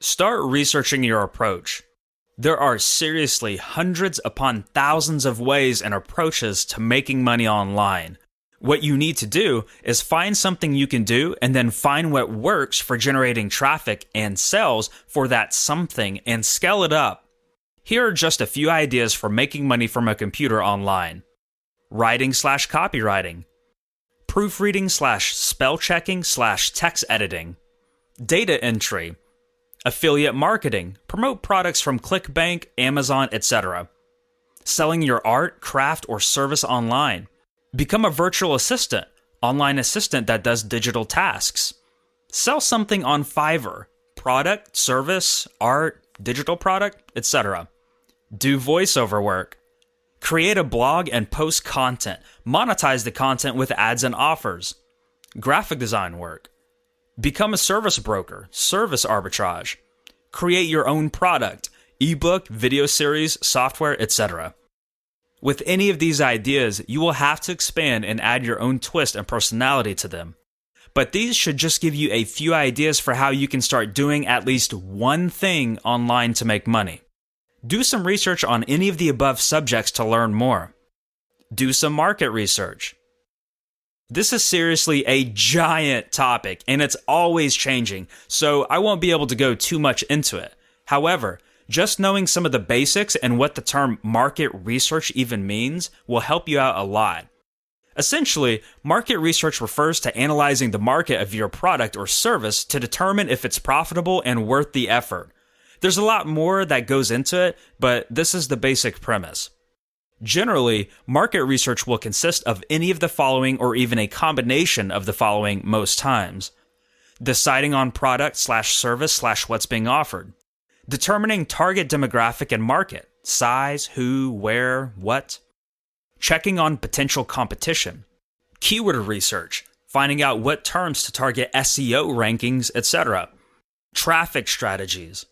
Start researching your approach. There are seriously hundreds upon thousands of ways and approaches to making money online. What you need to do is find something you can do and then find what works for generating traffic and sales for that something and scale it up. Here are just a few ideas for making money from a computer online. Writing/copywriting. Proofreading/spell checking/text editing. Data entry. Affiliate marketing. Promote products from ClickBank, Amazon, etc. Selling your art, craft, or service online. Become a virtual assistant, online assistant that does digital tasks. Sell something on Fiverr. Product, service, art, digital product, etc. Do voiceover work. Create a blog and post content. Monetize the content with ads and offers. Graphic design work. Become a service broker, service arbitrage. Create your own product, eBook, video series, software, etc. With any of these ideas, you will have to expand and add your own twist and personality to them. But these should just give you a few ideas for how you can start doing at least one thing online to make money. Do some research on any of the above subjects to learn more. Do some market research. This is seriously a giant topic, and it's always changing, so I won't be able to go too much into it. However, just knowing some of the basics and what the term market research even means will help you out a lot. Essentially, market research refers to analyzing the market of your product or service to determine if it's profitable and worth the effort. There's a lot more that goes into it, but this is the basic premise. Generally, market research will consist of any of the following or even a combination of the following most times. Deciding on product/service/what's being offered. Determining target demographic and market, size, who, where, what. Checking on potential competition. Keyword research, finding out what terms to target SEO rankings, etc. Traffic strategies.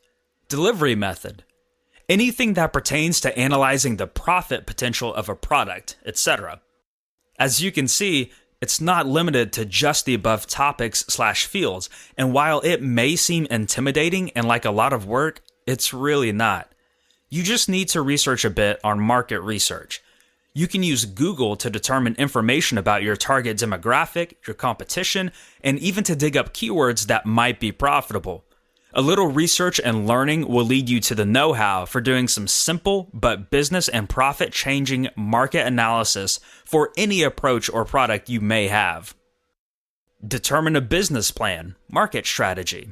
Delivery method. Anything that pertains to analyzing the profit potential of a product, etc. As you can see, it's not limited to just the above topics/fields, and while it may seem intimidating and like a lot of work, it's really not. You just need to research a bit on market research. You can use Google to determine information about your target demographic, your competition, and even to dig up keywords that might be profitable. A little research and learning will lead you to the know-how for doing some simple but business and profit-changing market analysis for any approach or product you may have. Determine a business plan, market strategy.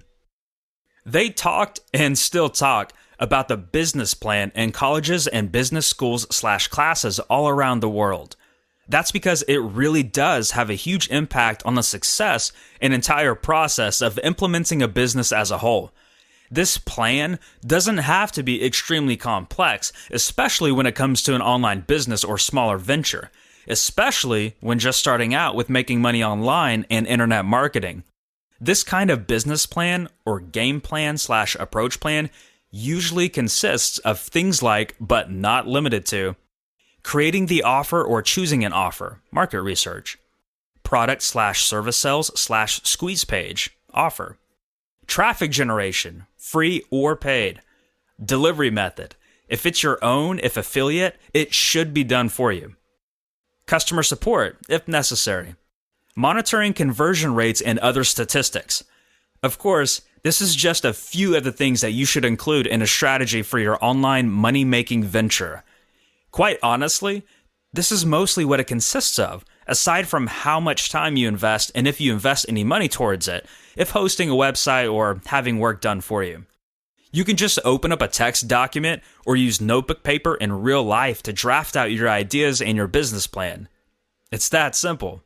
They talked and still talk about the business plan in colleges and business schools/classes all around the world. That's because it really does have a huge impact on the success and entire process of implementing a business as a whole. This plan doesn't have to be extremely complex, especially when it comes to an online business or smaller venture, especially when just starting out with making money online and internet marketing. This kind of business plan or game plan/approach plan usually consists of things like, but not limited to, creating the offer or choosing an offer, market research. Product/service sales/squeeze page, offer. Traffic generation, free or paid. Delivery method. If it's your own, if affiliate, it should be done for you. Customer support, if necessary. Monitoring conversion rates and other statistics. Of course, this is just a few of the things that you should include in a strategy for your online money-making venture. Quite honestly, this is mostly what it consists of, aside from how much time you invest and if you invest any money towards it, if hosting a website or having work done for you. You can just open up a text document or use notebook paper in real life to draft out your ideas and your business plan. It's that simple.